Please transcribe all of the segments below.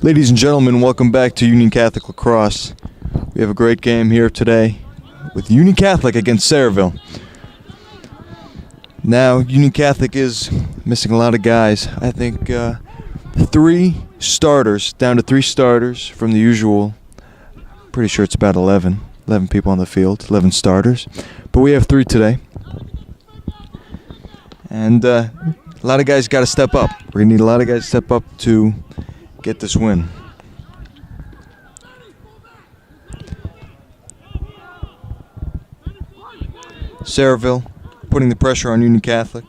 Ladies and gentlemen, welcome back to Union Catholic Lacrosse. We have a great game here today with Union Catholic against Sayreville. Now, Union Catholic is missing a lot of guys. I think 3 starters, down to 3 starters from the usual. Pretty sure it's about 11 people on the field, 11 starters. But we have 3 today. And a lot of guys got to step up. We're going to need a lot of guys to step up to get this win. Sayreville putting the pressure on Union Catholic.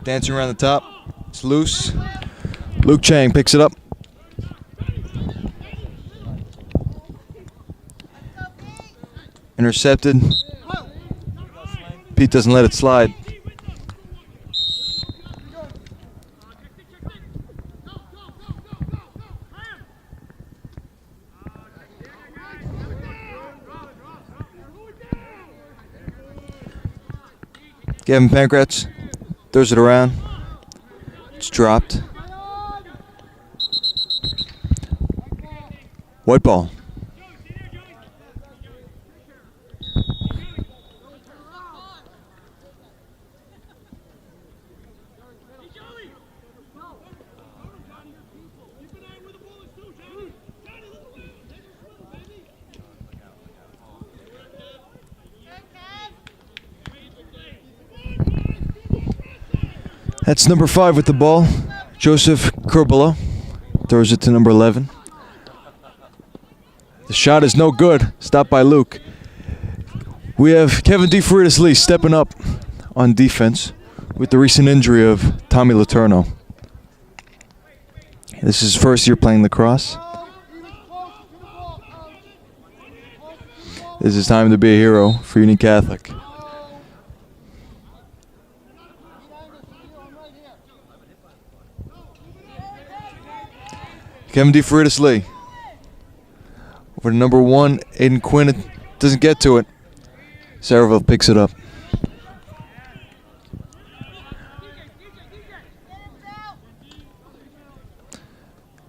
Dancing around the top. It's loose. Luke Chang picks it up. Intercepted. Pete doesn't let it slide. Gavin Pankratz throws it around. It's dropped. White ball. That's number 5 with the ball. Joseph Curbelo throws it to number 11. The shot is no good. Stopped by Luke. We have Kevin DeFreitas-Lee stepping up on defense with the recent injury of Tommy Letourneau. This is his first year playing lacrosse. This is time to be a hero for Union Catholic. Kevin DeFreitas-Lee. Over to number 1, Aiden Quinn. It doesn't get to it. Sayreville picks it up.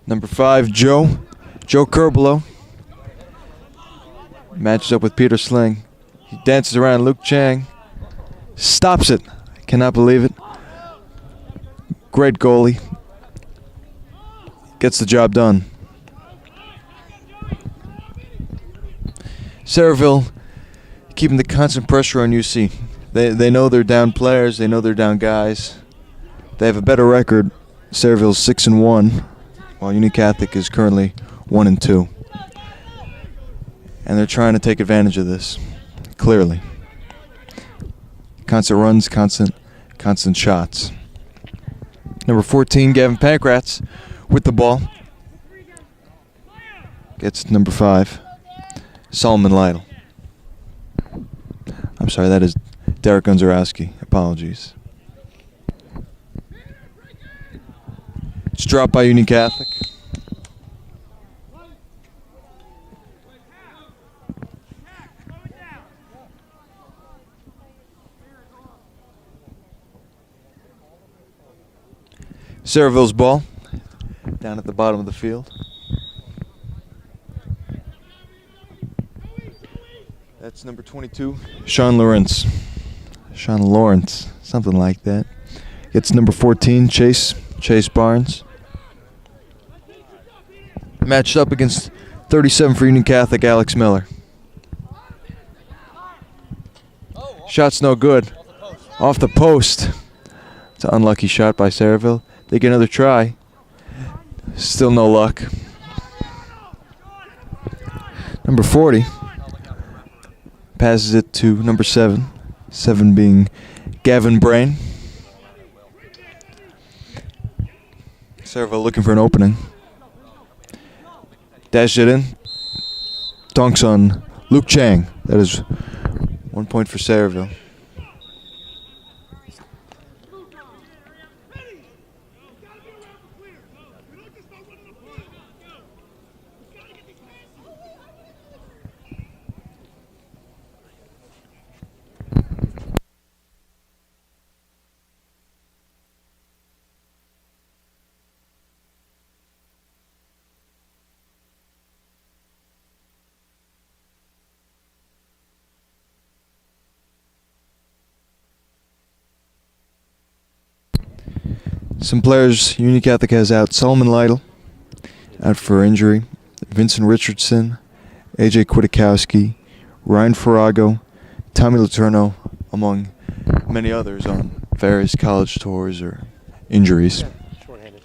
Number 5, Joe Curbelo. Matches up with Peter Sling. He dances around Luke Chang. Stops it. I cannot believe it. Great goalie. Gets the job done. Sayreville keeping the constant pressure on UC. They know they're down players. They know they're down guys. They have a better record. Sayreville's 6-1, while Union Catholic is currently 1-2. And they're trying to take advantage of this, clearly. Constant runs, constant shots. Number 14, Gavin Pankratz with the ball. Gets number 5, Solomon Lytle. I'm sorry, that is Derek Gunzarowski. Apologies. It's dropped by Union Catholic. Sayreville's ball down at the bottom of the field. That's number 22, Sean Lawrence, something like that. Gets number 14, Chase Barnes. Matched up against 37 for Union Catholic, Alex Miller. Shot's no good. Off the post. It's an unlucky shot by Sayreville. They get another try. Still no luck. Number 40 passes it to number 7. 7 being Gavin Brain. Sayreville looking for an opening. Dashed it in. Dunks on Luke Chang. That is 1 point for Sayreville. Some players Union Catholic has out: Solomon Lytle, out for injury; Vincent Richardson, AJ Kwiatkowski, Ryan Farrago, Tommy Letourneau, among many others on various college tours or injuries. Short-handed.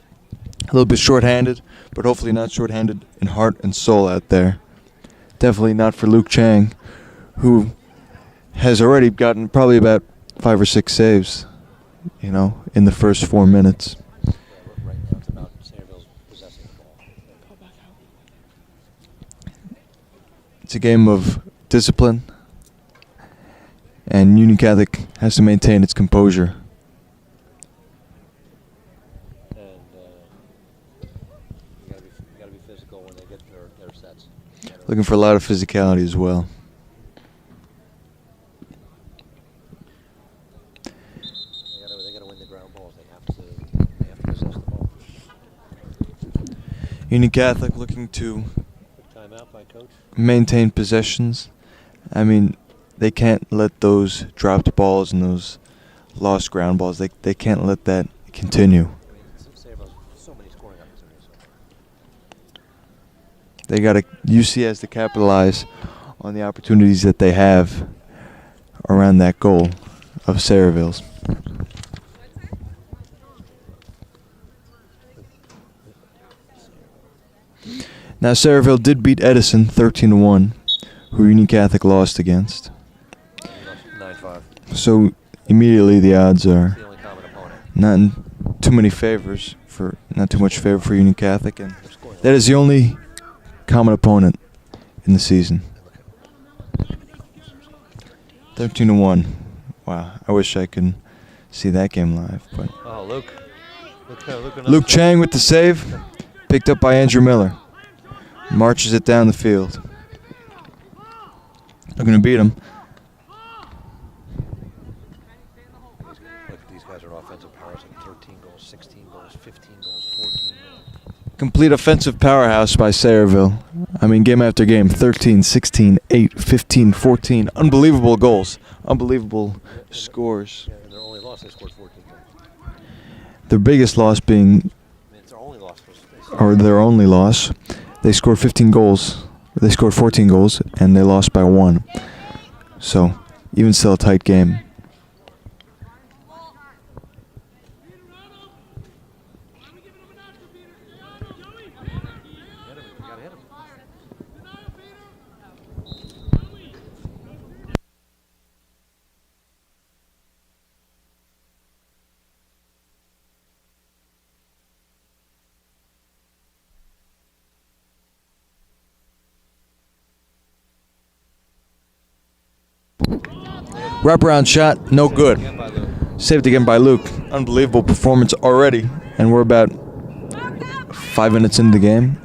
A little bit short-handed, but hopefully not short-handed in heart and soul out there. Definitely not for Luke Chang, who has already gotten probably about 5 or 6 saves, in the first 4 minutes. Yeah, right now it's about Sayreville's possessing the ball. It's a game of discipline, and Union Catholic has to maintain its composure. And you gotta be physical when they get their sets. Looking for a lot of physicality as well. They gotta win the ground balls. They have to possess the ball. Union Catholic looking to Quick timeout by coach. maintain possessions. I mean, they can't let those dropped balls and those lost ground balls, they can't let that continue. I mean, Sayreville's so many scoring opportunities. They got to UC has to capitalize on the opportunities that they have around that goal of Sayreville's. Now Sayreville did beat Edison 13-1, who Union Catholic lost against. 9-5. So immediately the odds are The only common opponent. not in too much favor for Union Catholic, and that is the only common opponent in the season. 13-1. Wow, I wish I could see that game live. But Oh, Luke. Luke Chang with the save, picked up by Andrew Miller. Marches it down the field. They're going to beat him. These guys are offensive powers at 13 goals, 16 goals, 15 goals, 14 goals. Complete offensive powerhouse by Sayreville. I mean, game after game, 13, 16, 8, 15, 14. Unbelievable goals. Unbelievable scores. Yeah, and their only loss, they scored 14 goals. Their biggest loss being, I mean, it's their only loss. or their only loss, they scored 15 goals. They scored 14 goals, and they lost by 1. So, even still a tight game. Wraparound shot, no good. Saved again by Luke. Unbelievable performance already, and we're about 5 minutes into the game.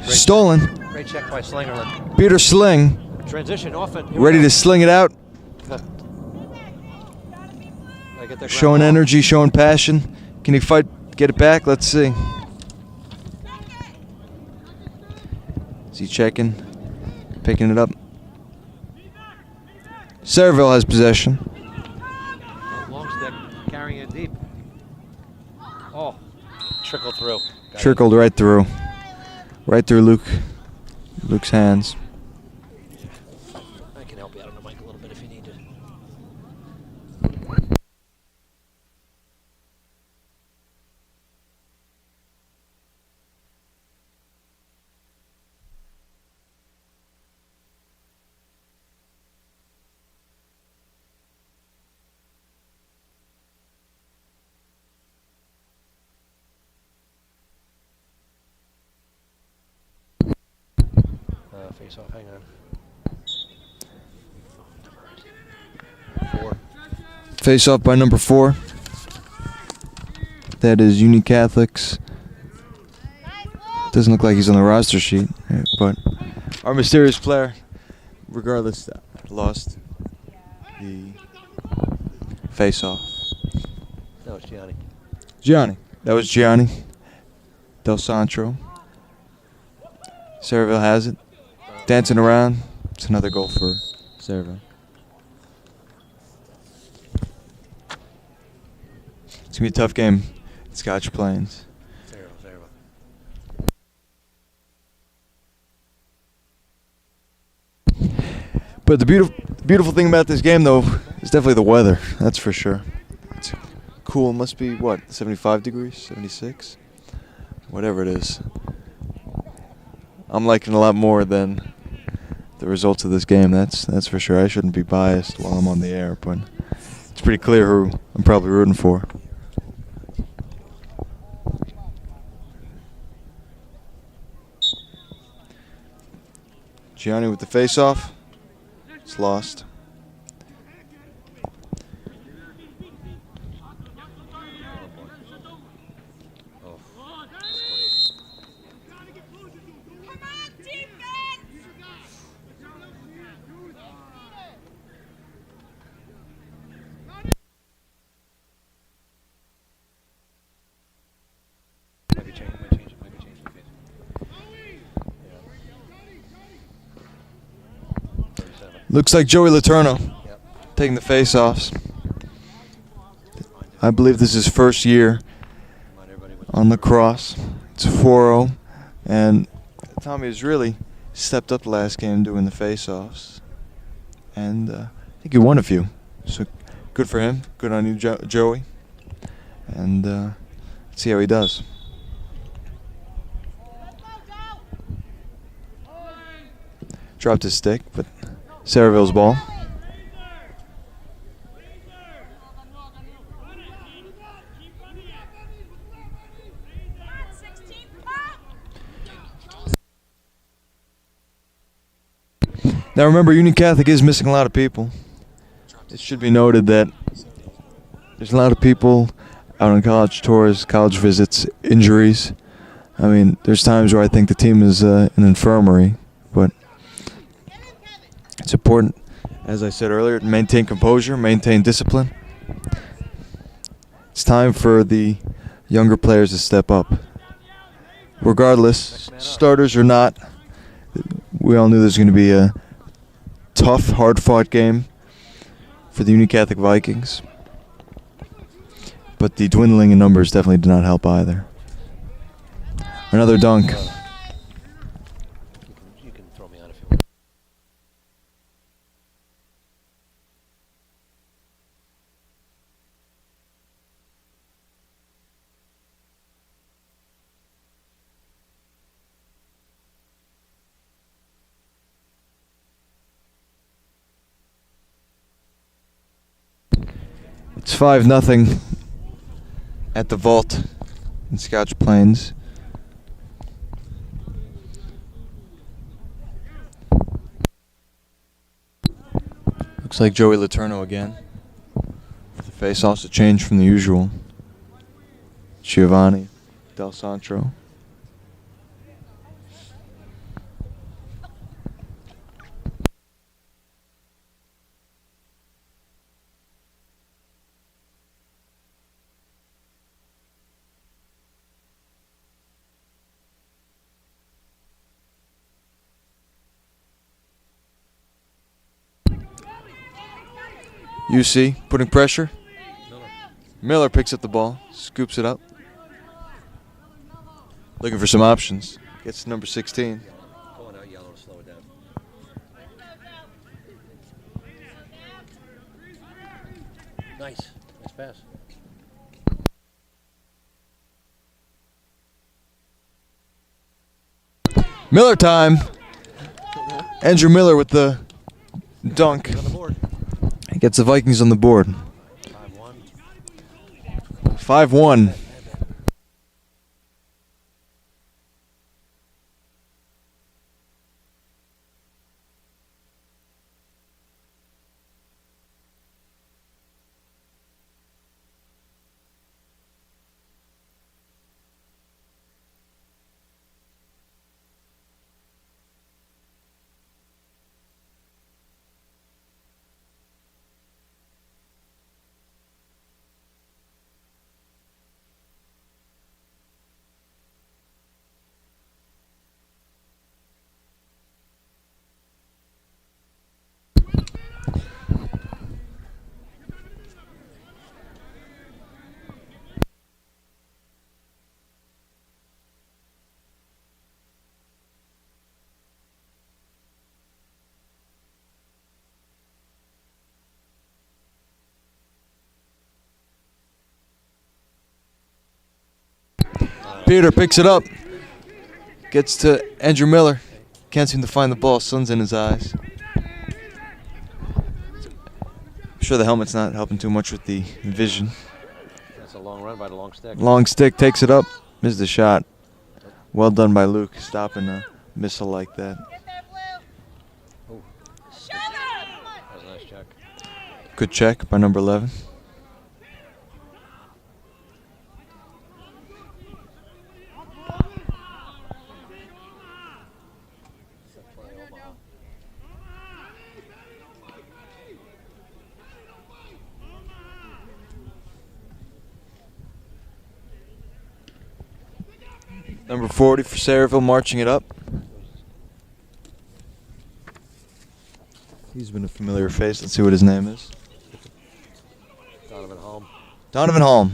Stolen. Great check by Slingerland. Peter Sling, Transition often. ready to sling it out. Showing energy, showing passion. Can he fight, get it back? Let's see. Is he checking? Picking it up. Sayreville has possession. Long stick, carrying it deep. Oh, trickled through. Trickled right through. Right through Luke's hands. I can help you out on the mic a little bit if you need to. Face off, hang on. 4. Face off by number 4. That is Union Catholic's. Doesn't look like he's on the roster sheet, but our mysterious player, regardless, lost the face off. No, it's Gianni. Gianni. That was Gianni Del Santro. Sayreville has it. Dancing around. It's another goal for Sayreville. It's gonna be a tough game. Scotch Plains. Sayreville. But the beautiful thing about this game, though, is definitely the weather. That's for sure. It's cool. It must be, what, 75 degrees? 76? Whatever it is. I'm liking it a lot more than the results of this game. That's for sure. I shouldn't be biased while I'm on the air, but it's pretty clear who I'm probably rooting for. Gianni with the face-off. It's lost. Looks like Joey Letourneau taking the face-offs. I believe this is his first year on Lacrosse. It's 4-0, and Tommy has really stepped up the last game doing the face-offs, and I think he won a few. So good for him. Good on you, Joey. And let's see how he does. Dropped his stick, but Sayreville's ball. Now remember, Union Catholic is missing a lot of people. It should be noted that there's a lot of people out on college tours, college visits, injuries. I mean, there's times where I think the team is an infirmary, but it's important, as I said earlier, to maintain composure, maintain discipline. It's time for the younger players to step up. Regardless, starters or not, we all knew there's going to be a tough, hard-fought game for the Union Catholic Vikings. But the dwindling in numbers definitely did not help either. Another dunk. You can throw me on if you want. It's 5-0 at the vault in Scotch Plains. Looks like Joey Letourneau again. The face also changed from the usual. Giovanni Del Santro. UC putting pressure. Miller picks up the ball, scoops it up. Looking for some options. Gets to number 16. Going out yellow to slow it down. Nice pass. Miller time. Andrew Miller with the dunk. On the board. He gets the Vikings on the board. 5-1. 5-1. Peter picks it up. Gets to Andrew Miller. Can't seem to find the ball. Sun's in his eyes. I'm sure the helmet's not helping too much with the vision. That's a long run by the long stick. Long stick takes it up. Misses the shot. Well done by Luke, stopping a missile like that. Oh. That was a nice check. Good check by number 11. Number 40 for Sayreville, marching it up. He's been a familiar face. Let's see what his name is. Donovan Holm. Donovan Holm.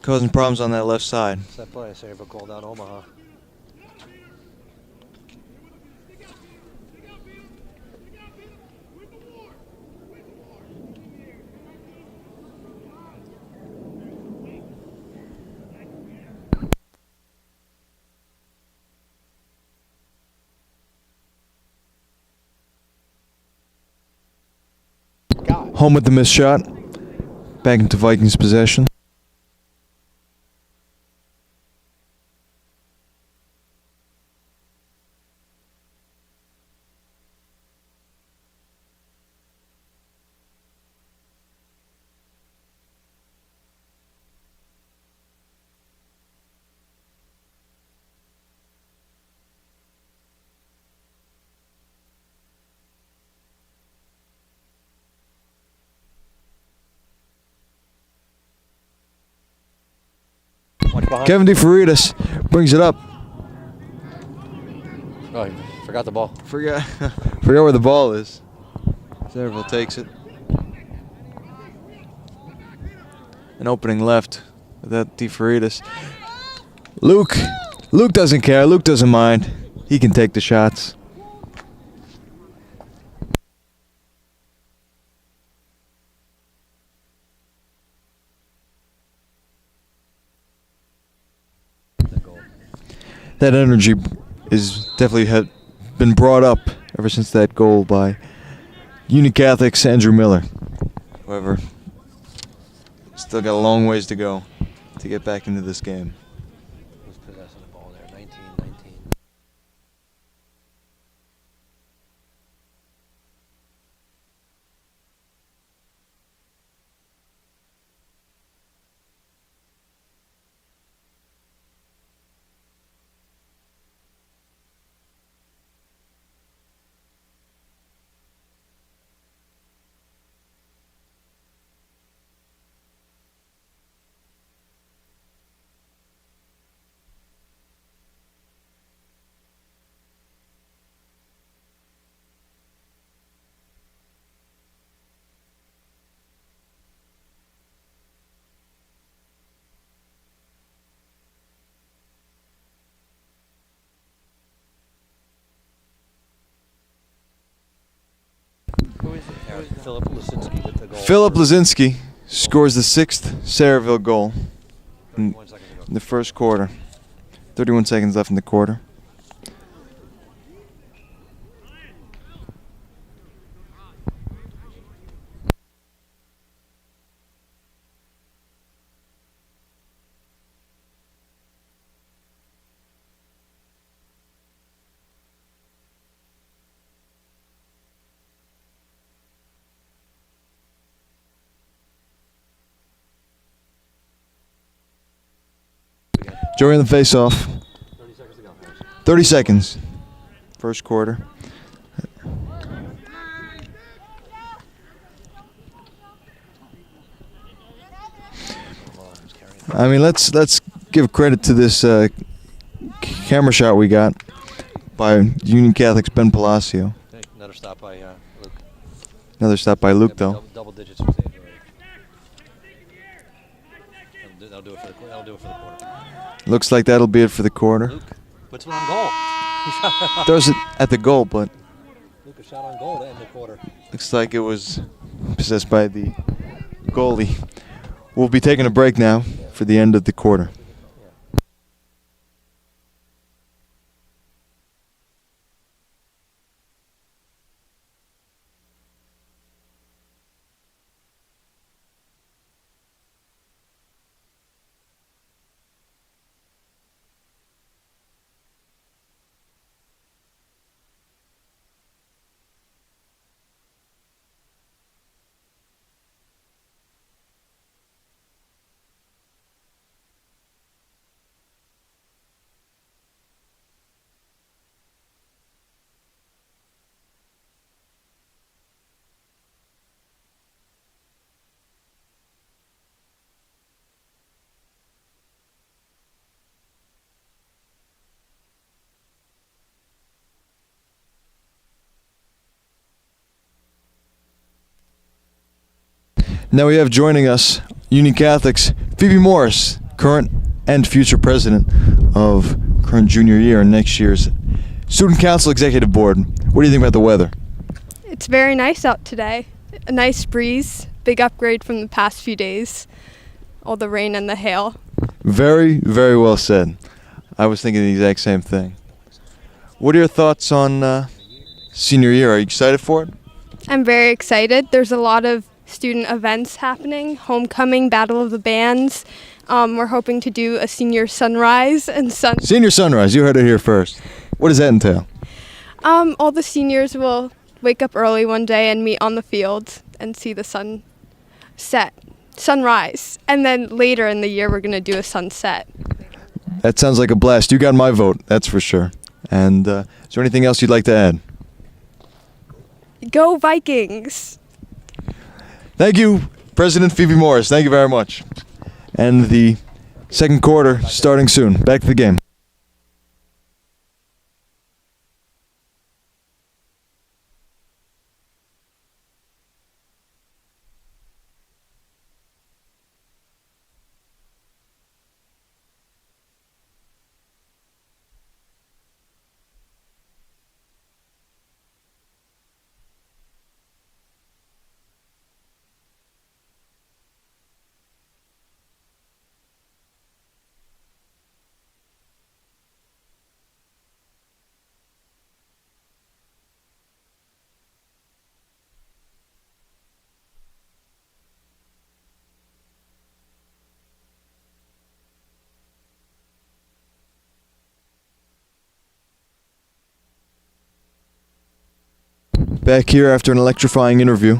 Causing problems on that left side. Set play. Sayreville called out Omaha. Home with the missed shot. Back into Vikings possession. Kevin DeFaritas brings it up. Oh, he forgot the ball. Forgot where the ball is. Sayreville takes it. An opening left with that DeFaritas. Luke doesn't care. Luke doesn't mind. He can take the shots. That energy is definitely had been brought up ever since that goal by Union Catholic's Andrew Miller. However, still got a long ways to go to get back into this game. Who's possessing the ball there? 19. Philip Lasinski with the goal. Philip Lasinski scores the 6th Sayreville goal in 31 seconds ago. the first quarter. 31 seconds left in the quarter. Joey in the face-off. 30 seconds to go. 30 seconds. First quarter. I mean, let's give credit to this camera shot we got by Union Catholic's Ben Palacio. Okay, another stop by Luke. Another stop by Luke, though. Double digits for saves already. That'll do it for the quarter. Looks like that'll be it for the quarter. Luke puts one on goal. Throws it at the goal, but Luke a shot on goal to end the quarter. looks like it was possessed by the goalie. We'll be taking a break now. for the end of the quarter. Now we have joining us Union Catholic's Phoebe Morris, current and future president of current junior year and next year's Student Council Executive Board. What do you think about the weather? It's very nice out today. A nice breeze, big upgrade from the past few days. All the rain and the hail. Very, very well said. I was thinking the exact same thing. What are your thoughts on senior year? Are you excited for it? I'm very excited. There's a lot of student events happening. Homecoming, Battle of the Bands. We're hoping to do a senior sunrise and Senior sunrise, you heard it here first. What does that entail? All the seniors will wake up early one day and meet on the field and see the sunrise. And then later in the year, we're going to do a sunset. That sounds like a blast. You got my vote, that's for sure. And is there anything else you'd like to add? Go Vikings! Thank you, President Phoebe Morris. Thank you very much. And the second quarter starting soon. Back to the game. Back here after an electrifying interview.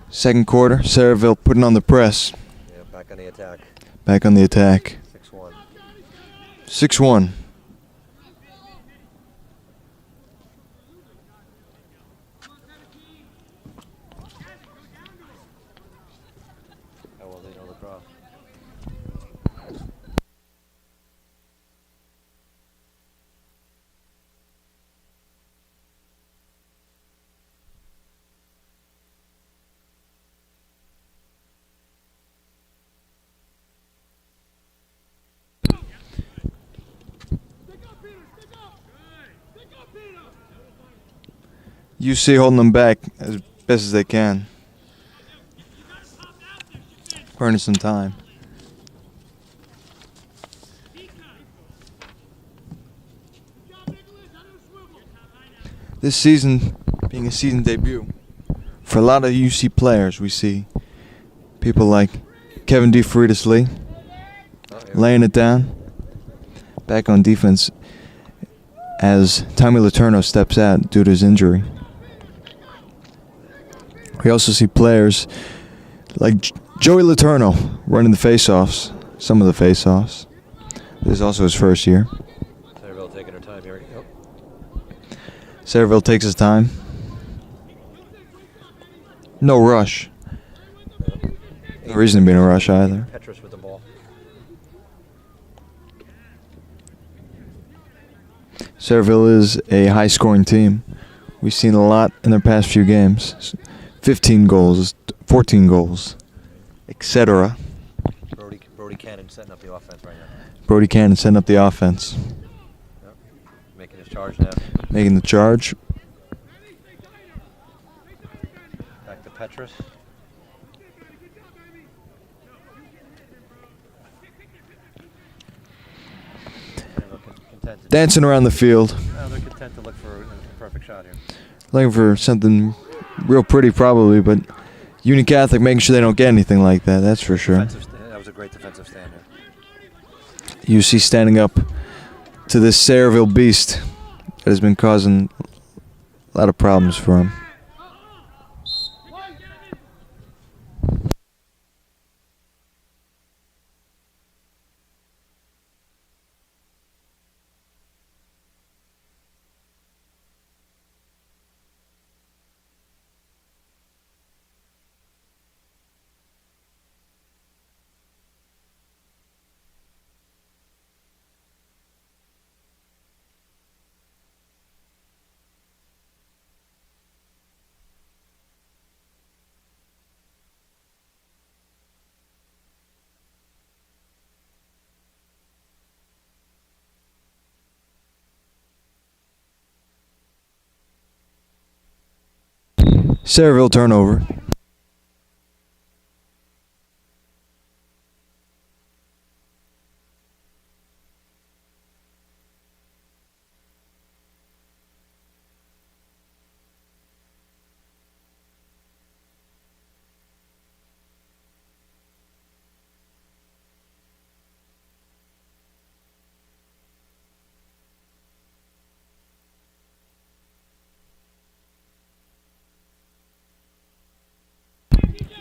Second quarter, Sayreville putting on the press. Yeah, back on the attack. Back on the attack. 6-1. 6-1. How well they know Lacrosse. UC holding them back as best as they can. Burning some time. This season being a season debut for a lot of UC players, we see people like Kevin DeFreitas Lee laying it down. Back on defense as Tommy Letourneau steps out due to his injury. We also see players like Joey Letourneau running the face-offs, some of the face-offs. This is also his first year. Sayreville taking her time here. Yep. Sayreville takes his time. No rush. No reason to be in a rush either. Petrus with the ball. Sayreville is a high-scoring team. We've seen a lot in their past few games. 15 goals, 14 goals, etc. Brody Cannon setting up the offense right now. Brody Cannon setting up the offense. Yep. Making his charge now. Making the charge. Back to Petrus. dancing around the field. They're content to look for a perfect shot here. Looking for something real pretty, probably, but Union Catholic making sure they don't get anything like that, that's for sure. That was a great defensive stand here. UC standing up to this Sayreville beast that has been causing a lot of problems for him. Sayreville turnover.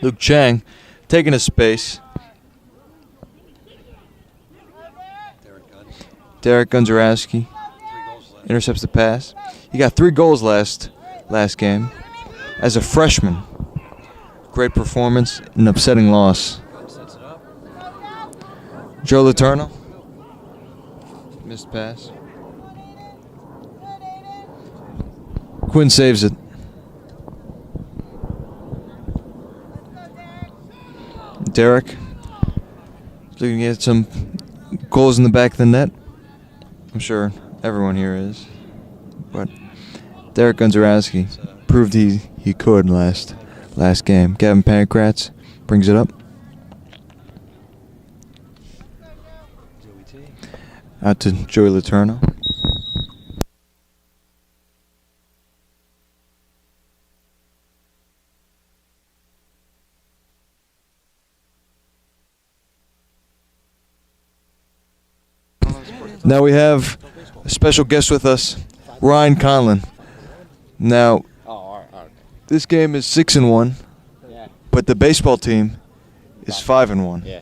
Luke Chang taking his space. Derek Gunzarowski intercepts the pass. He got 3 goals last game. As a freshman, great performance, an upsetting loss. Joe Letourneau, missed pass. Quinn saves it. Derek looking to get some goals in the back of the net. I'm sure everyone here is. But Derek Gunzarowski proved he could last game. Gavin Pancratz brings it up. Out to Joey Letourneau. Now we have a special guest with us, Ryan Conlon. Now, this game is 6-1, but the baseball team is 5-1. Yeah.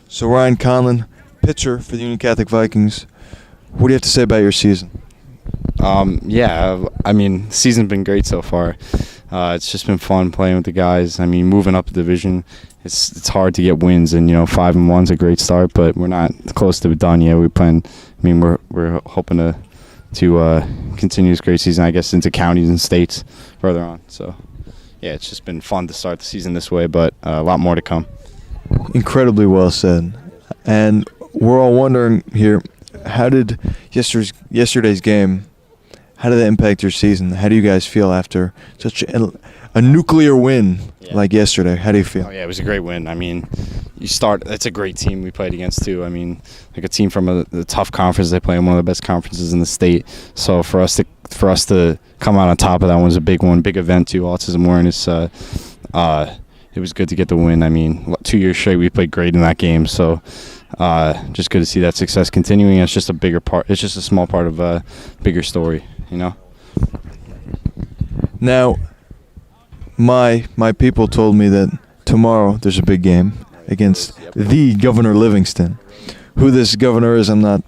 So Ryan Conlon, pitcher for the Union Catholic Vikings. What do you have to say about your season? I mean, the season's been great so far. It's just been fun playing with the guys. I mean, moving up the division, it's hard to get wins, and 5-1's a great start, but we're not close to done yet. We're hoping to continue this great season, I guess, into counties and states further on. So, yeah, it's just been fun to start the season this way, but a lot more to come. Incredibly well said. And we're all wondering here, how did yesterday's game, how did that impact your season? How do you guys feel after such a nuclear win like yesterday? How do you feel? Oh, yeah, it was a great win. I mean, it's a great team we played against, too. I mean, like a team from a tough conference. They play in one of the best conferences in the state. So for us to come out on top of that one was a big one, big event, too, autism awareness. It was good to get the win. I mean, 2 years straight we played great in that game. So just good to see that success continuing. It's just a bigger part. It's just a small part of a bigger story, Now, my people told me that tomorrow there's a big game against the Governor Livingston. Who this governor is, I'm not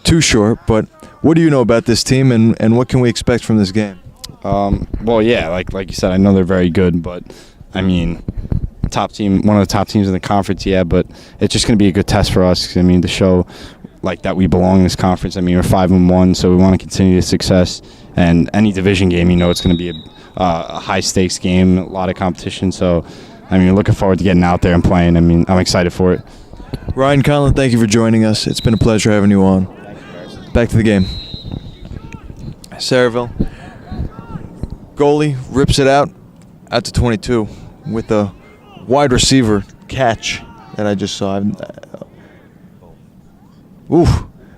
too sure, but what do you know about this team, and what can we expect from this game? Well, yeah, like you said, I know they're very good, but I mean, top team, one of the top teams in the conference, yeah, but it's just going to be a good test for us. I mean, to show like that we belong in this conference. I mean, we're 5-1, so we want to continue the success. And any division game, it's going to be a high stakes game, a lot of competition. So, I mean, looking forward to getting out there and playing. I mean, I'm excited for it. Ryan Conlon, thank you for joining us. It's been a pleasure having you on. Back to the game. Sayreville. Goalie rips it out to 22 with a wide receiver catch that I just saw.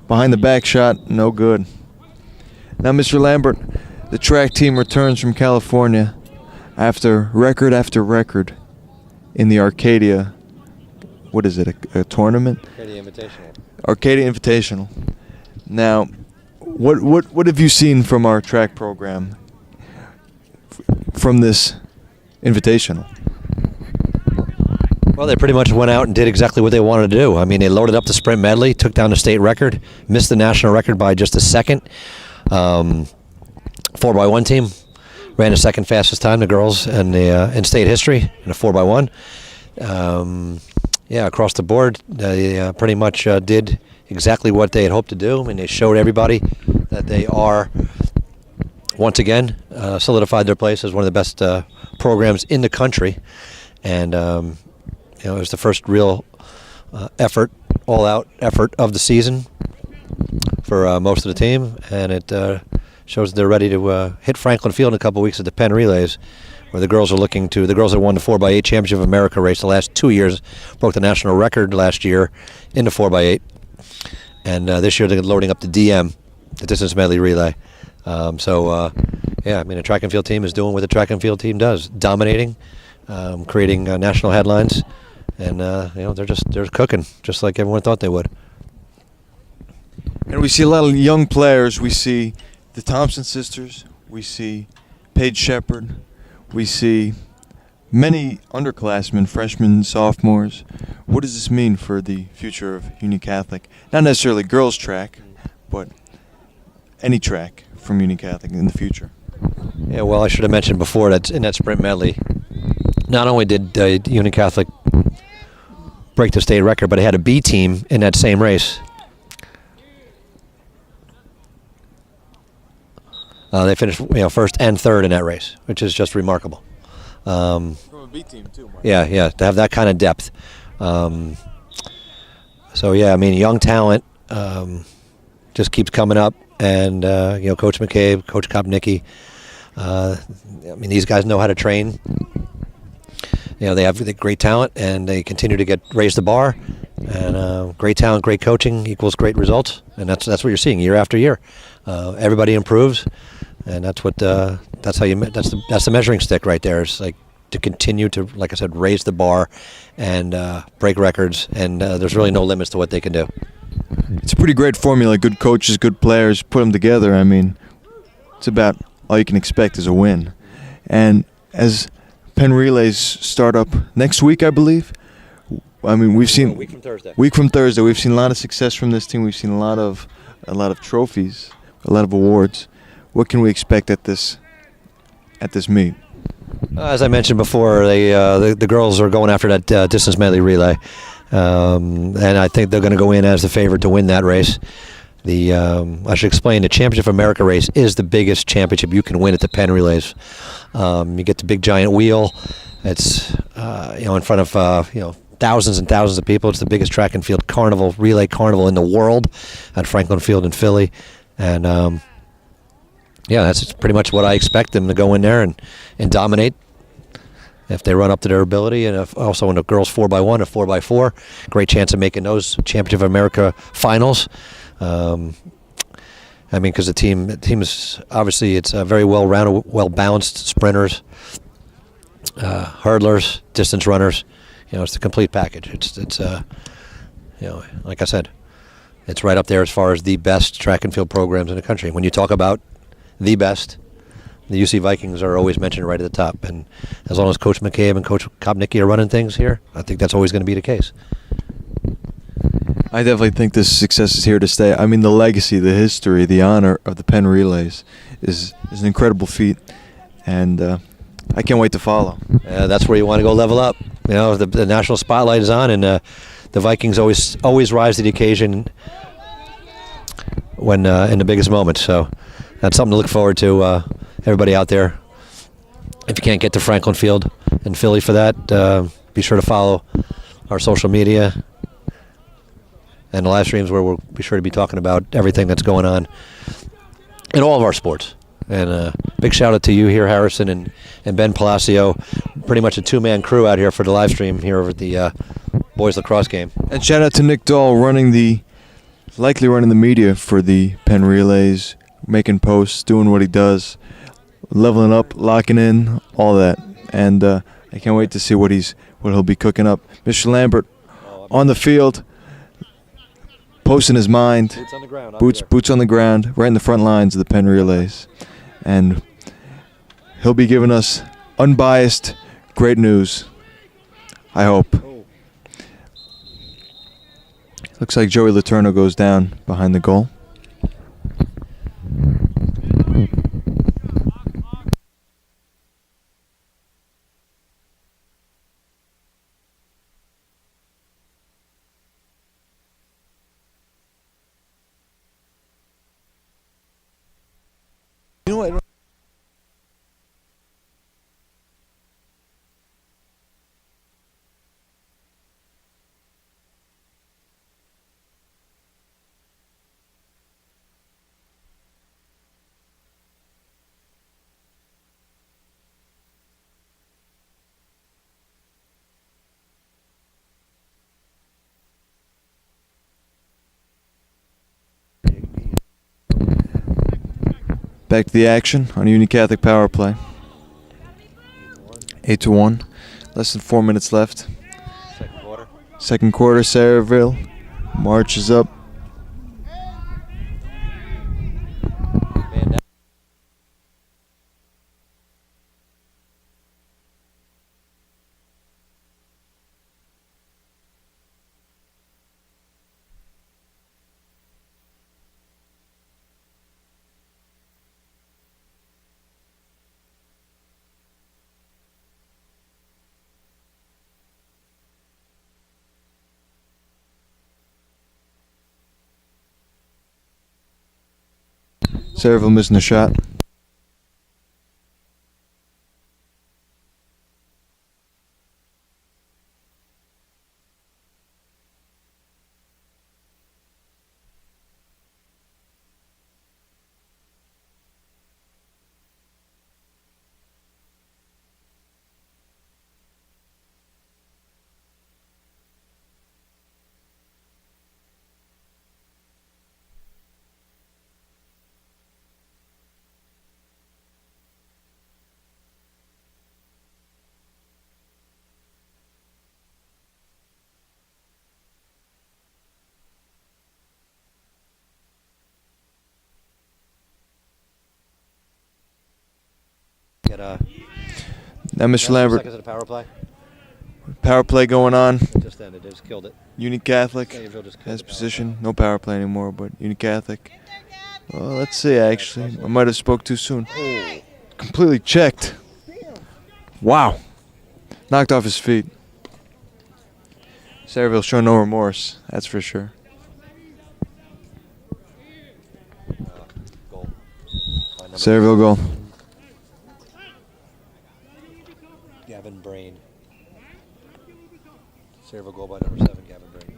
Behind the back shot, no good. Now, Mr. Lambert, the track team returns from California after record in the Arcadia. What is it? A tournament? Arcadia Invitational. Arcadia Invitational. Now, what have you seen from our track program from this Invitational? Well, they pretty much went out and did exactly what they wanted to do. I mean, they loaded up the sprint medley, took down the state record, missed the national record by just a second. 4x1 team ran the second fastest time, the girls, in state history in a 4x1. Across the board, they pretty much did exactly what they had hoped to do. I mean, they showed everybody that they are, once again, solidified their place as one of the best programs in the country. And it was the first real all-out effort of the season for most of the team, and it shows they're ready to hit Franklin Field in a couple of weeks at the Penn Relays, where the girls are the girls that won the 4x8 Championship of America race the last 2 years, broke the national record last year in the 4x8, and this year they're loading up the DM, the distance medley relay. The track and field team is doing what the track and field team does, dominating, creating national headlines, and they're cooking just like everyone thought they would. And we see a lot of young players. We see the Thompson sisters. We see Paige Shepard. We see many underclassmen, freshmen, sophomores. What does this mean for the future of Union Catholic? Not necessarily girls track, but any track from Union Catholic in the future. Yeah, well, I should have mentioned before that in that sprint medley, not only did Union Catholic break the state record, but they had a B team in that same race. They finished first and third in that race, which is just remarkable. From a B team too, Mark. Yeah, to have that kind of depth. Young talent just keeps coming up, and Coach McCabe, Coach Kopnicki, these guys know how to train. They have great talent, and they continue to raise the bar. And great talent, great coaching equals great results, and that's what you're seeing year after year. Everybody improves, and that's the measuring stick right there. It's like to continue to, like I said, raise the bar and break records, and there's really no limits to what they can do. It's a pretty great formula. Good coaches, good players, put them together. I mean, it's about all you can expect is a win. And as Penn Relays start up next week, I believe. I mean, we've seen week from Thursday. We've seen a lot of success from this team. We've seen a lot of trophies, a lot of awards. What can we expect at this meet? As I mentioned before, the girls are going after that distance medley relay, and I think they're going to go in as the favorite to win that race. I should explain, the Championship of America race is the biggest championship you can win at the Penn Relays. You get the big giant wheel. It's in front of thousands and thousands of people. It's the biggest track and field relay carnival in the world at Franklin Field in Philly, and that's pretty much what I expect them to go in there and dominate. If they run up to their ability, and also in the girls 4x1, a 4x4, great chance of making those Championship of America finals. Because the team is obviously, it's a very well-rounded, well-balanced sprinters, hurdlers, distance runners. It's the complete package. It's like I said, it's right up there as far as the best track and field programs in the country. When you talk about the best, the UC Vikings are always mentioned right at the top. And as long as Coach McCabe and Coach Kopnicki are running things here, I think that's always going to be the case. I definitely think this success is here to stay. I mean, the legacy, the history, the honor of the Penn Relays is an incredible feat, and I can't wait to follow. That's where you want to go level up. The national spotlight is on, and the Vikings always rise to the occasion when in the biggest moments. So that's something to look forward to. Everybody out there, if you can't get to Franklin Field in Philly for that, be sure to follow our social media and the live streams, where we'll be sure to be talking about everything that's going on in all of our sports. And big shout out to you here, Harrison, and Ben Palacio. Pretty much a two-man crew out here for the live stream here over at the boys lacrosse game. And shout out to Nick Dahl running the likely running the media for the Penn Relays, making posts, doing what he does, leveling up, locking in, all that. And I can't wait to see what he'll be cooking up. Mr. Lambert on the field, posting his mind. Boots on the ground. Boots on the ground, right in the front lines of the Penn Relays. And he'll be giving us unbiased, great news. I hope. Looks like Joey Letourneau goes down behind the goal. You know what? Back to the action on a Union Catholic power play. 8-1. Less than 4 minutes left. Second quarter, Sayreville marches up. Sayreville missing a shot. Now, Mr. Lambert, Seconds of the power play. power play going on. Just ended. They just killed it. Union Catholic Sayreville just killed has the power position. No power play anymore, but Union Catholic. Well, let's see, actually. I might have spoke too soon. Oh. Completely checked. Wow. Knocked off his feet. Sayreville showing no remorse, that's for sure. Goal. Sayreville goal. Gavin Brain. Sayreville goal by number 7, Gavin Brain.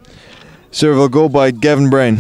Sayreville goal by Gavin Brain.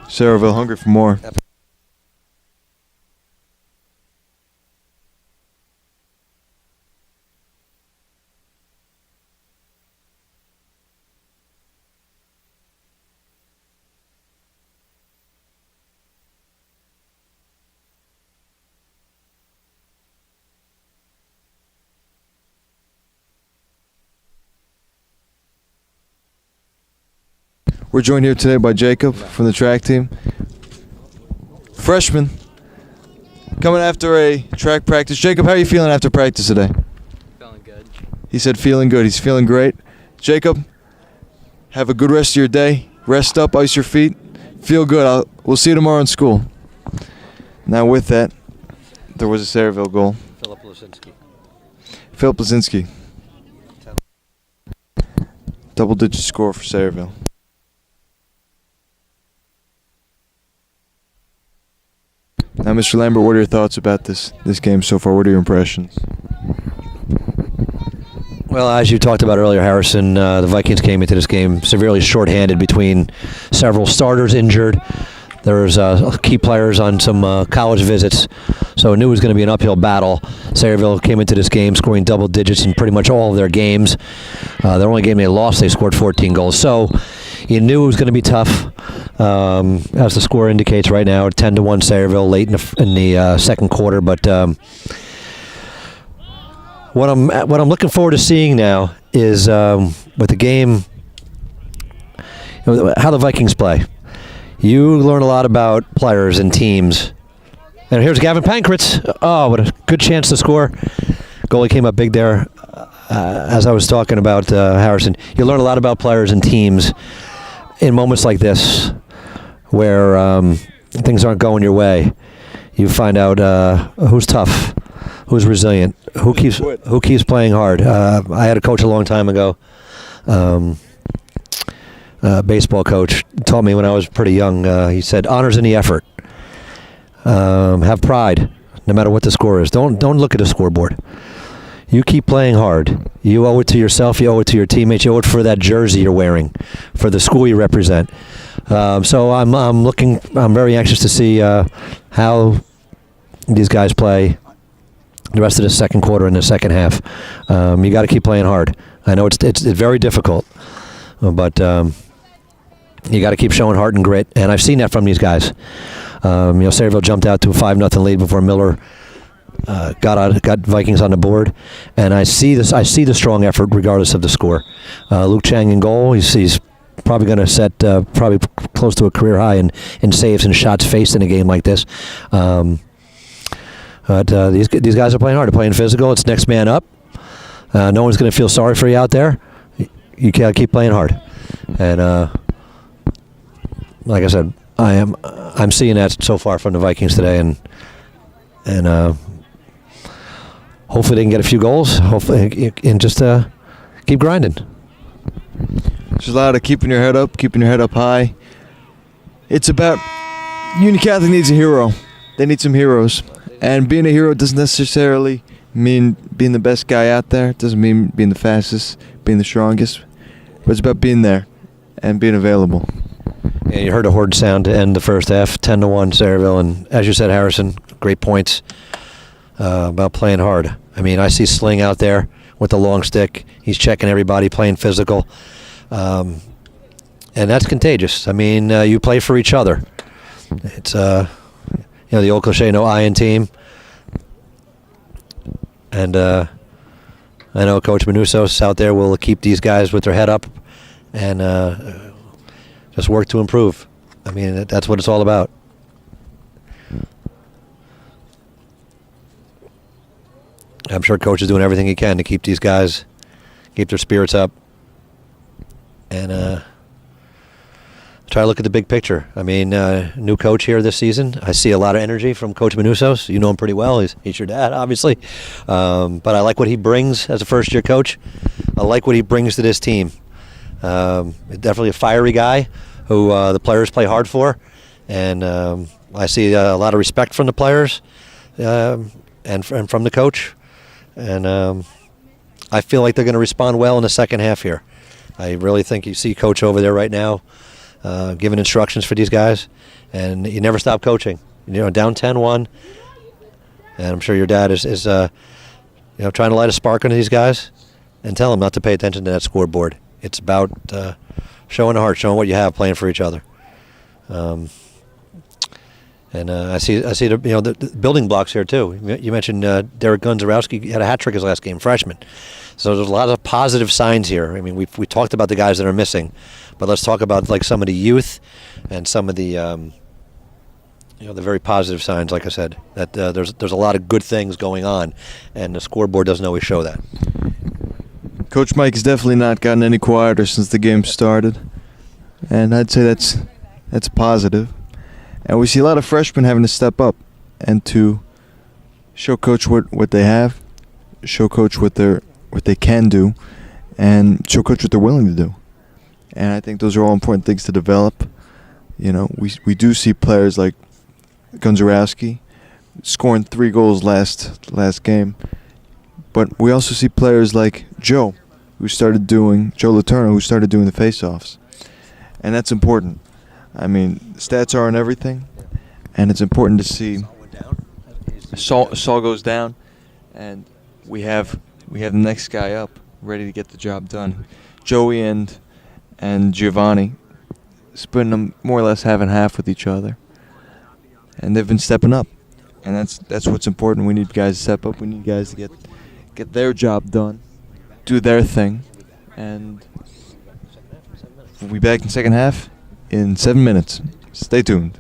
Sayreville hungry for more. We're joined here today by Jacob from the track team. Freshman, coming after a track practice. Jacob, how are you feeling after practice today? Feeling good. He said feeling good. He's feeling great. Jacob, have a good rest of your day. Rest up, ice your feet. Feel good. we'll see you tomorrow in school. Now with that, there was a Sayreville goal. Philip Lazinski. Double-digit score for Sayreville. Now, Mr. Lambert, what are your thoughts about this game so far? What are your impressions? Well, as you talked about earlier, Harrison, the Vikings came into this game severely shorthanded between several starters injured. There was key players on some college visits, so I knew it was going to be an uphill battle. Sayreville came into this game scoring double digits in pretty much all of their games. Their only game they lost, they scored 14 goals. So you knew it was going to be tough, as the score indicates right now, 10-1 Sayreville late in the second quarter. But what I'm looking forward to seeing now is with the game, how the Vikings play. You learn a lot about players and teams. And here's Gavin Pankratz. Oh, what a good chance to score. Goalie came up big there. As I was talking about, Harrison, you learn a lot about players and teams in moments like this where things aren't going your way. You find out who's tough, who's resilient, who keeps playing hard. I had a coach a long time ago. Baseball coach taught me when I was pretty young. He said, "Honor's in the effort. Have pride, no matter what the score is. Don't look at the scoreboard. You keep playing hard. You owe it to yourself. You owe it to your teammates. You owe it for that jersey you're wearing, for the school you represent." So I'm very anxious to see how these guys play the rest of the second quarter and the second half. You got to keep playing hard. I know it's very difficult, but you got to keep showing heart and grit, and I've seen that from these guys. Sayreville jumped out to a 5-0 lead before Miller got Vikings on the board, and I see the strong effort regardless of the score. Luke Chang in goal. He's probably going to set probably close to a career high in saves and shots faced in a game like this. But these guys are playing hard. They're playing physical. It's next man up. No one's going to feel sorry for you out there. You got to keep playing hard, and like I said, I'm seeing that so far from the Vikings today, and hopefully they can get a few goals. Hopefully, and just keep grinding. There's a lot of keeping your head up high. It's about Union Catholic needs a hero. They need some heroes, and being a hero doesn't necessarily mean being the best guy out there. It doesn't mean being the fastest, being the strongest, but it's about being there and being available. Yeah, you heard a horn sound to end the first half, 10-1 Sayreville, and as you said, Harrison, great points about playing hard. I mean, I see Sling out there with the long stick. He's checking everybody, playing physical, and that's contagious. I mean, you play for each other. It's the old cliche, no I in team, and I know Coach Manusos out there will keep these guys with their head up and just work to improve. I mean, that's what it's all about. I'm sure Coach is doing everything he can to keep these guys, keep their spirits up, and try to look at the big picture. I mean, new coach here this season. I see a lot of energy from Coach Manusos. You know him pretty well. He's your dad, obviously. But I like what he brings as a first-year coach. I like what he brings to this team. Definitely a fiery guy who the players play hard for, and I see a lot of respect from the players and from the coach, and I feel like they're going to respond well in the second half here. I really think you see Coach over there right now giving instructions for these guys, and you never stop coaching. Down 10-1, and I'm sure your dad is trying to light a spark into these guys and tell them not to pay attention to that scoreboard. It's about showing the heart, showing what you have, playing for each other. And I see the building blocks here too. You mentioned Derek Gunzarowski had a hat trick his last game, freshman. So there's a lot of positive signs here. I mean, we talked about the guys that are missing, but let's talk about like some of the youth and some of the the very positive signs. Like I said, that there's a lot of good things going on, and the scoreboard doesn't always show that. Coach Mike has definitely not gotten any quieter since the game started, and I'd say that's positive. And we see a lot of freshmen having to step up and to show coach what they have, show coach what they can do, and show coach what they're willing to do. And I think those are all important things to develop. You know, we do see players like Gunzarowski scoring 3 goals last game, but we also see players like Joe Letourneau, who started doing the face-offs, and that's important. I mean, stats aren't everything, and it's important to see. Saul goes down, and we have the next guy up, ready to get the job done. Joey and Giovanni, splitting them more or less half and half with each other, and they've been stepping up, and that's what's important. We need guys to step up. We need guys to get their job done, do their thing, and we'll be back in second half in 7 minutes. Stay tuned.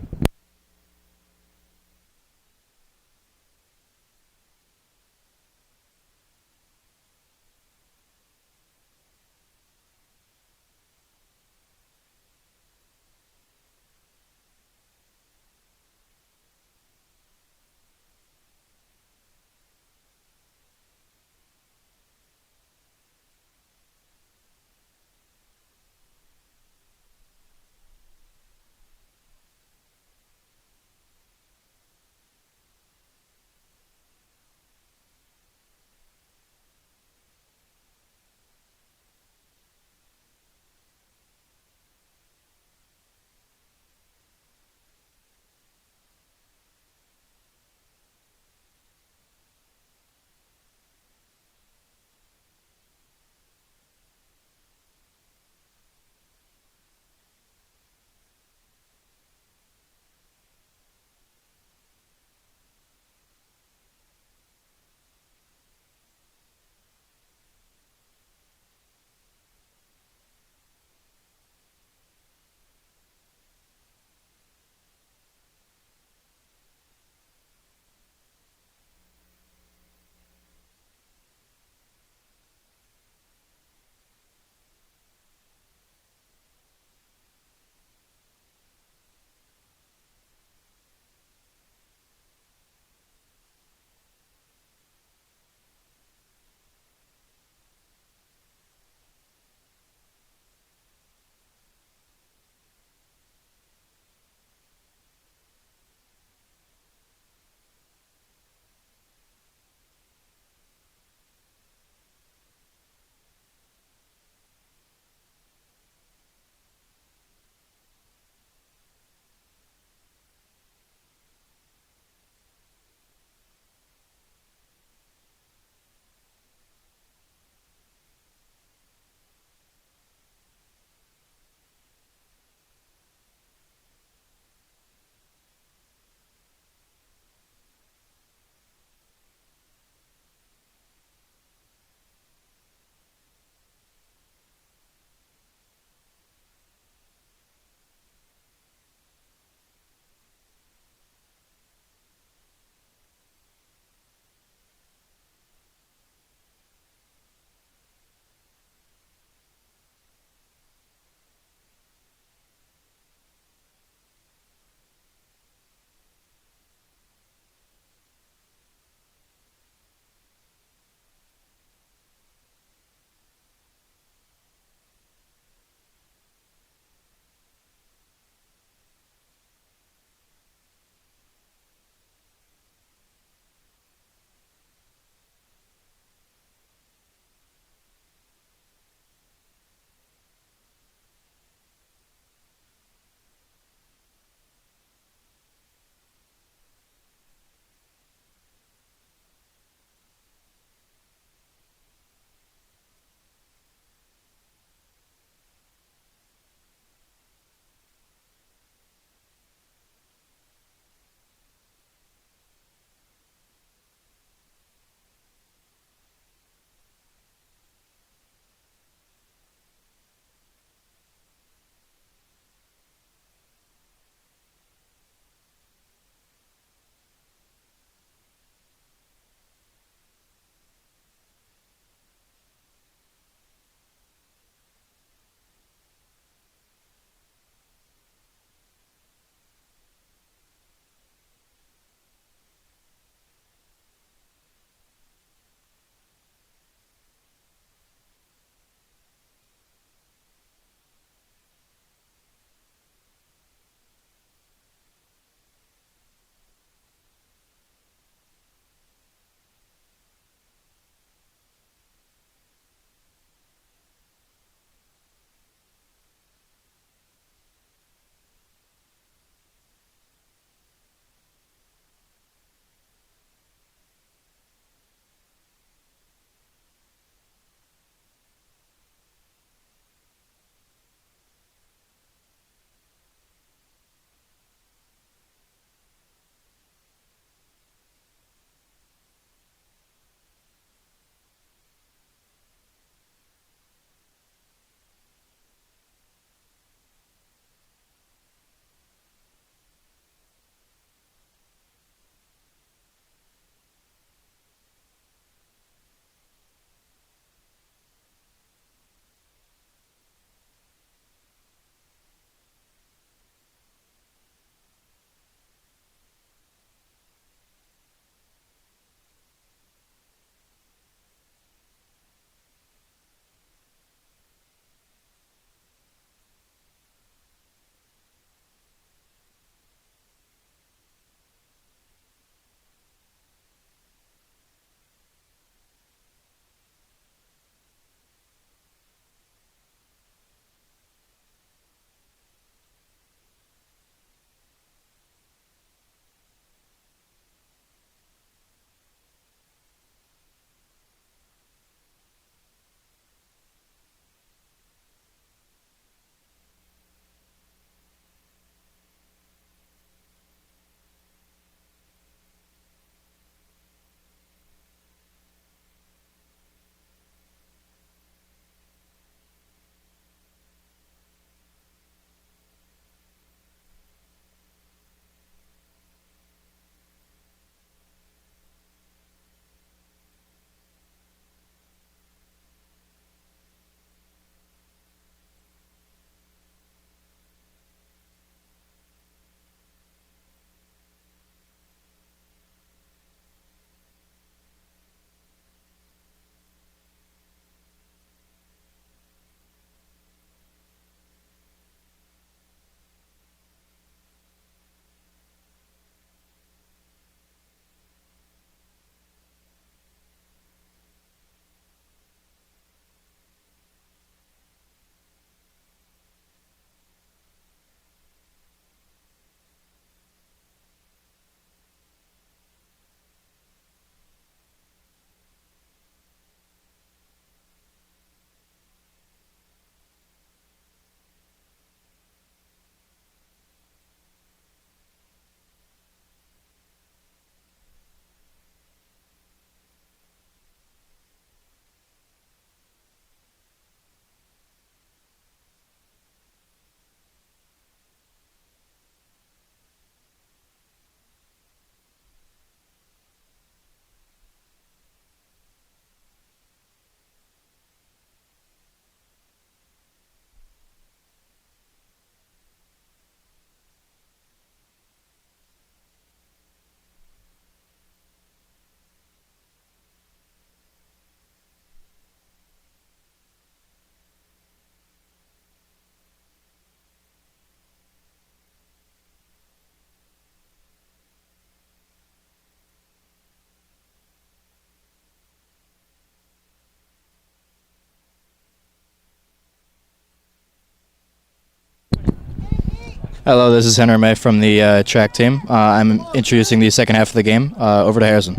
Hello, this is Henry May from the track team. I'm introducing the second half of the game. Over to Harrison.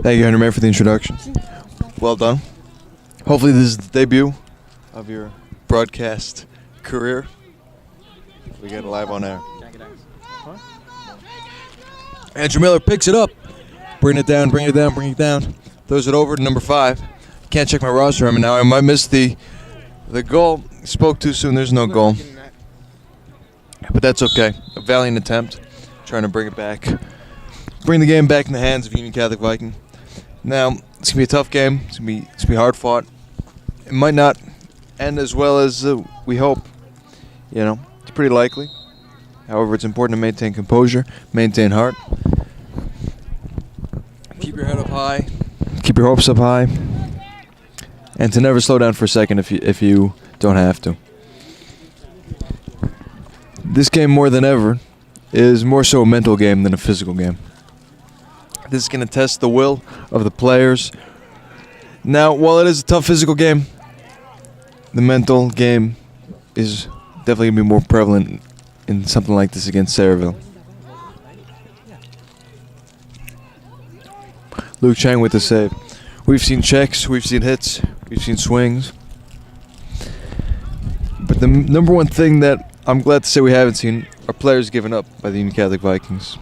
Thank you, Henry May, for the introduction. Well done. Hopefully this is the debut of your broadcast career. We get it live on air. Andrew Miller picks it up. Bring it down, bring it down, bring it down. Throws it over to number 5. Can't check my roster now. I might miss the goal. Spoke too soon. There's no goal. But that's okay. A valiant attempt. Trying to bring it back. Bring the game back in the hands of Union Catholic Viking. Now, it's going to be a tough game. It's going to be hard fought. It might not end as well as we hope. You know, it's pretty likely. However, it's important to maintain composure, maintain heart. Keep your head up high. Keep your hopes up high. And to never slow down for a second if you don't have to. This game, more than ever, is more so a mental game than a physical game. This is going to test the will of the players. Now, while it is a tough physical game, the mental game is definitely going to be more prevalent in something like this against Sayreville. Luke Chang with the save. We've seen checks, we've seen hits, we've seen swings. But the number one thing that I'm glad to say we haven't seen are players given up by the Union Catholic Vikings.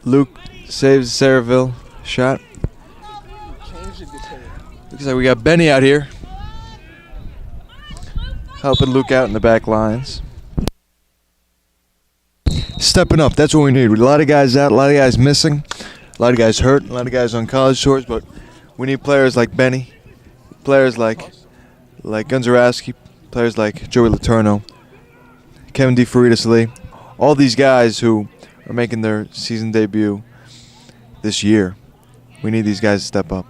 Luke saves Sayreville shot. Looks like we got Benny out here helping Luke out in the back lines. Stepping up, that's what we need. A lot of guys out, a lot of guys missing, a lot of guys hurt, a lot of guys on college tours, but we need players like Benny, players like Gunzarowski, players like Joey Letourneau, Kevin DeFritas Lee, all these guys who are making their season debut this year. We need these guys to step up.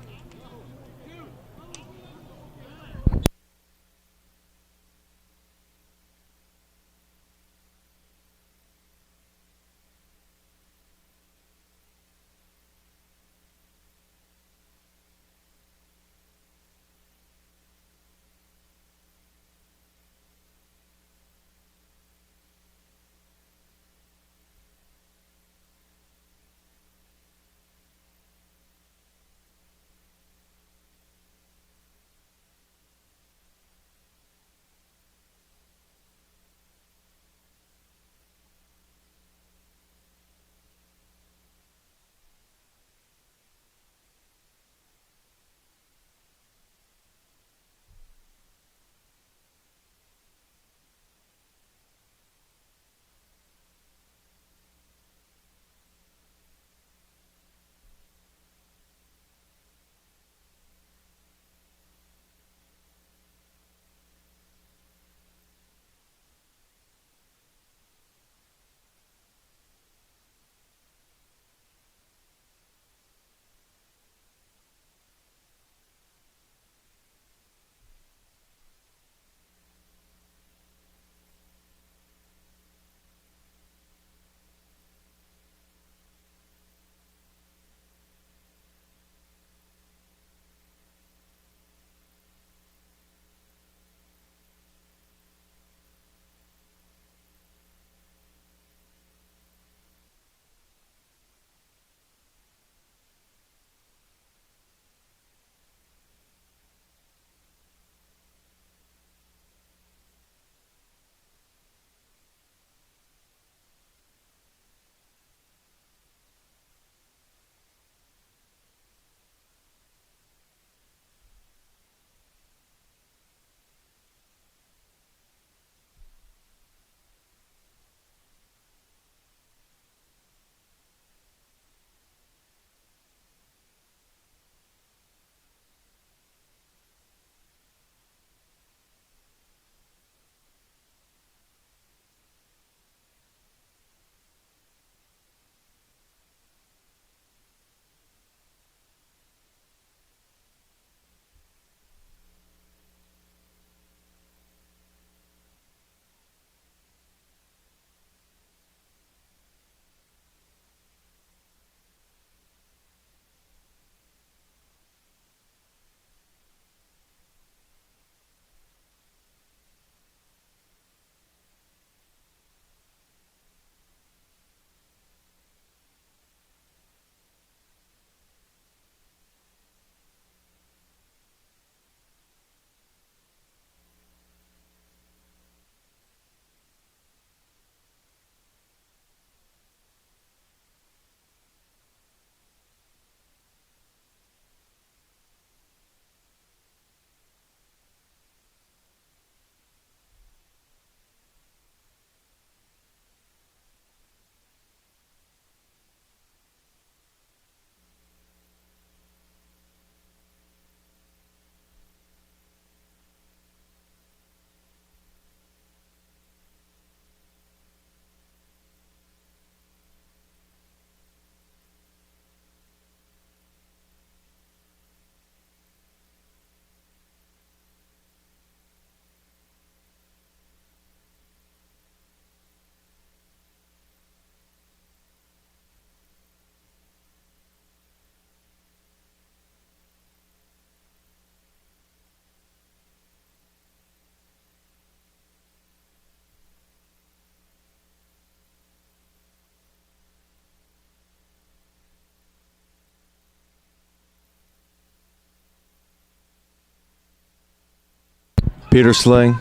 Peter Sling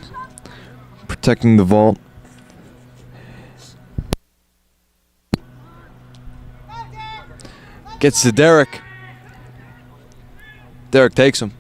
protecting the vault. Gets to Derek. Derek takes him.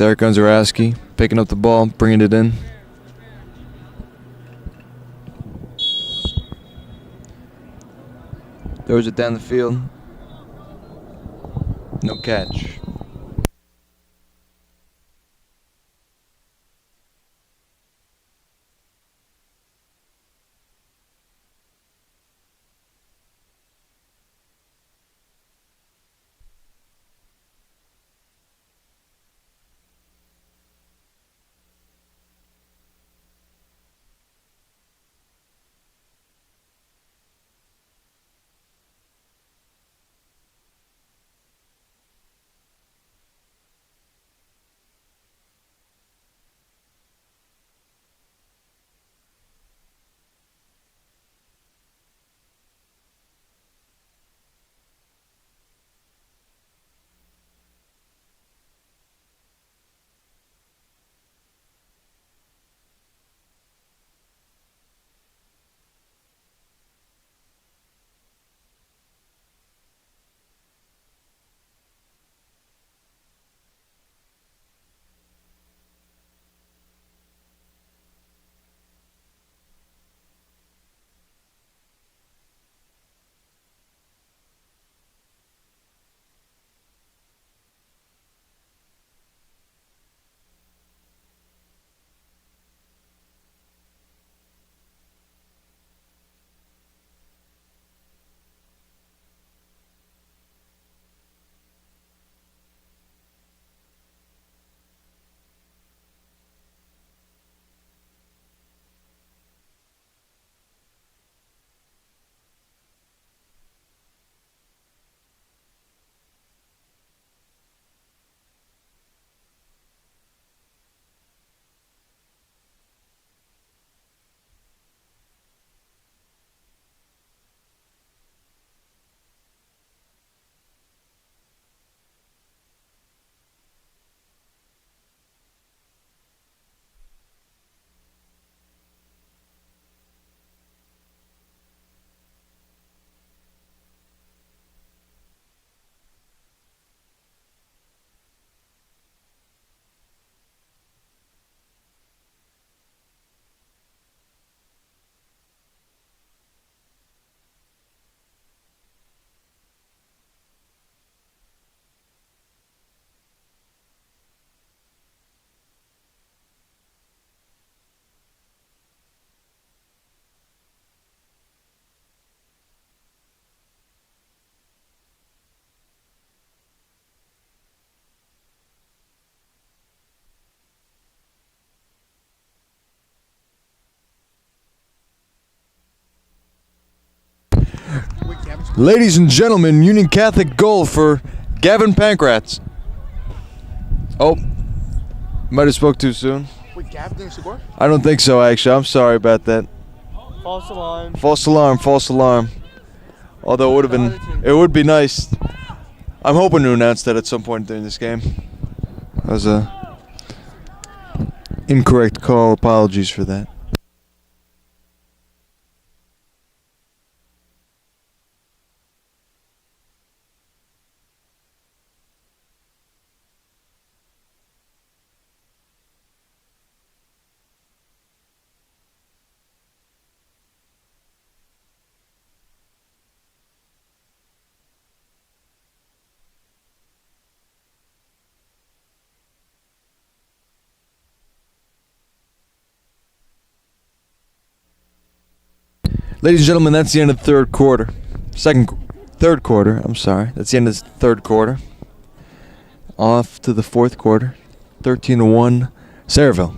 Derek Gunzarowski picking up the ball, bringing it in. Throws it down the field. No catch. Ladies and gentlemen, Union Catholic goal for Gavin Pankratz. Oh, might have spoke too soon. Wait, Gav didn't score? I don't think so, actually. I'm sorry about that. False alarm. False alarm, false alarm. Although it would be nice. I'm hoping to announce that at some point during this game. That was a incorrect call. Apologies for that. Ladies and gentlemen, that's the end of the third quarter. Third quarter, I'm sorry. That's the end of the third quarter. Off to the fourth quarter. 13-1, Sayreville.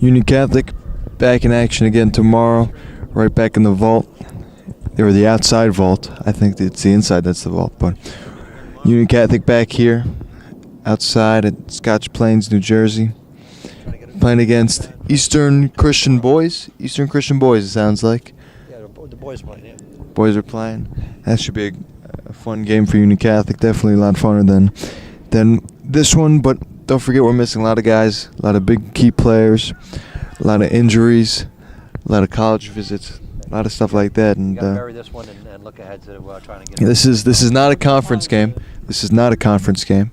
Union Catholic back in action again tomorrow, right back in the vault. They were the outside vault. I think it's the inside that's the vault. But Union Catholic back here, outside at Scotch Plains, New Jersey, playing against Eastern Christian Boys. Eastern Christian Boys, it sounds like. Yeah, the boys are playing, yeah. Boys are playing. That should be a fun game for Union Catholic. Definitely a lot funner than this one. But don't forget, we're missing a lot of guys, a lot of big key players, a lot of injuries, a lot of college visits, a lot of stuff like that. And You got to bury this one and look ahead to trying to get. this is not a conference game. This is not a conference game,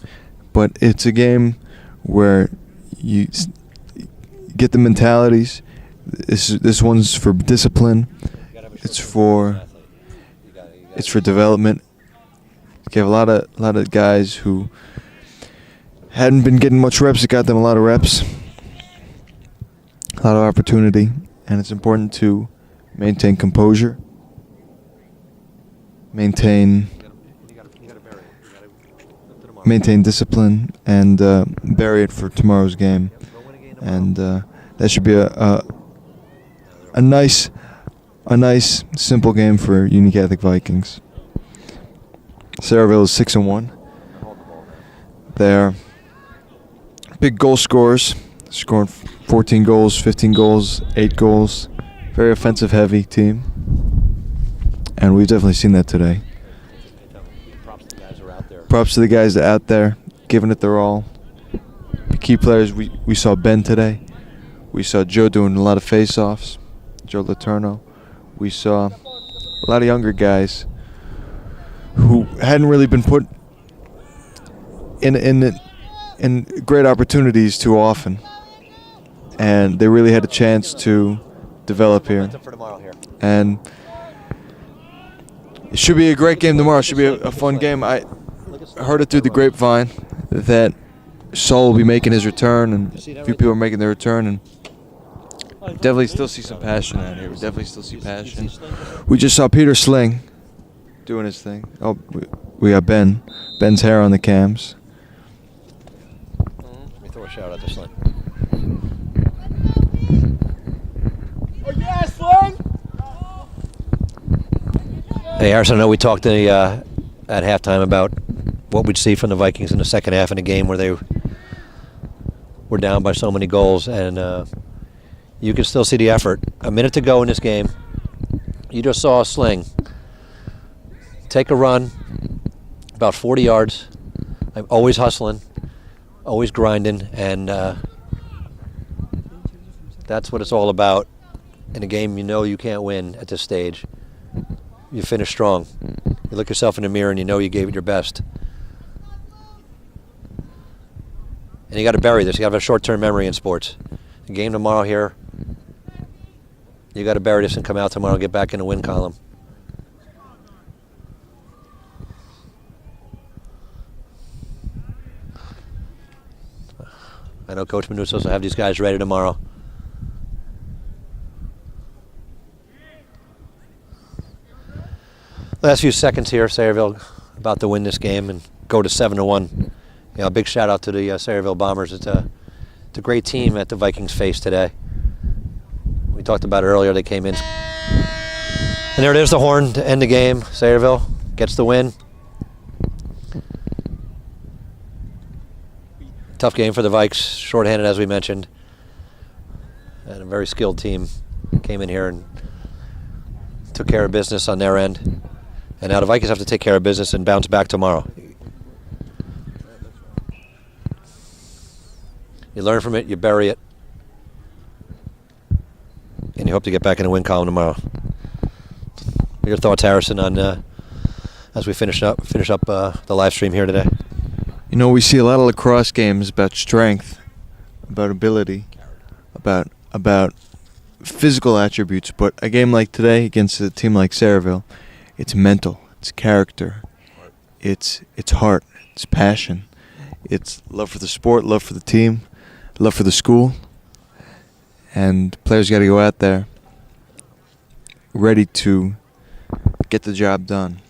but it's a game where you get the mentalities. This one's for discipline. It's for development. You have a lot of guys who hadn't been getting much reps. It got them a lot of reps, a lot of opportunity, and it's important to maintain composure, maintain discipline, and bury it for tomorrow's game. And that should be a nice simple game for Union Catholic Vikings. Sayreville is 6-1. They're big goal scorers, scoring 14 goals, 15 goals, 8 goals. Very offensive heavy team. And we've definitely seen that today. Props to the guys that are out there, giving it their all. The key players, we saw Ben today. We saw Joe doing a lot of face-offs, Joe Letourneau. We saw a lot of younger guys who hadn't really been put in great opportunities too often, and they really had a chance to develop here. And it should be a great game tomorrow. It should be a fun game. I heard it through the grapevine that Saul will be making his return, and a few people are making their return, and definitely still see some passion out here. We definitely still see passion. We just saw Peter Sling doing his thing. Oh, we got Ben. Ben's hair on the cams. Let me throw a shout out to Sling. Oh, yeah, Sling! Hey, Harrison, I know we talked at halftime about what we'd see from the Vikings in the second half in a game where they were down by so many goals, and you can still see the effort. A minute to go in this game. You just saw a Sling take a run about 40 yards. I'm always hustling, always grinding, and that's what it's all about. In a game you know you can't win at this stage, you finish strong. You look yourself in the mirror and you know you gave it your best. And you got to bury this. You got to have a short-term memory in sports. The game tomorrow here, you got to bury this and come out tomorrow and get back in the win column. I know Coach Manussos will have these guys ready tomorrow. Last few seconds here, Sayreville about to win this game and go to 7-1. You know, a big shout out to the Sayreville Bombers. It's a great team that the Vikings faced today. We talked about it earlier. They came in, and there it is, the horn to end the game. Sayreville gets the win. Tough game for the Vikes, shorthanded as we mentioned, and a very skilled team came in here and took care of business on their end. And now the Vikings have to take care of business and bounce back tomorrow. You learn from it, you bury it, and you hope to get back in the win column tomorrow. Your thoughts, Harrison, on as we finish up the live stream here today? You know, we see a lot of lacrosse games about strength, about ability, about physical attributes, but a game like today against a team like Sayreville, it's mental, it's character, it's heart, it's passion, it's love for the sport, love for the team, love for the school, and players got to go out there ready to get the job done.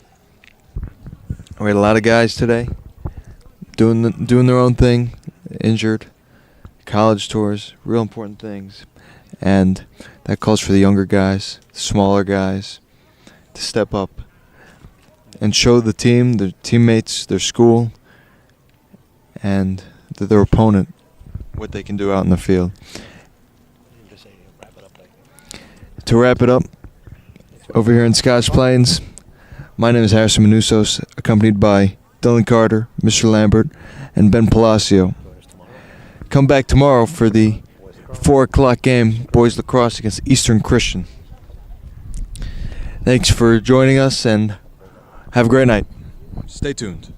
We had a lot of guys today doing their own thing, injured, college tours, real important things. And that calls for the younger guys, the smaller guys, to step up and show the team, their teammates, their school, and their opponent what they can do out in the field. To wrap it up, over here in Scotch Plains, my name is Harrison Manusos, accompanied by Dylan Carter, Mr. Lambert, and Ben Palacio. Come back tomorrow for the 4 o'clock game, boys lacrosse against Eastern Christian. Thanks for joining us, and have a great night. Stay tuned.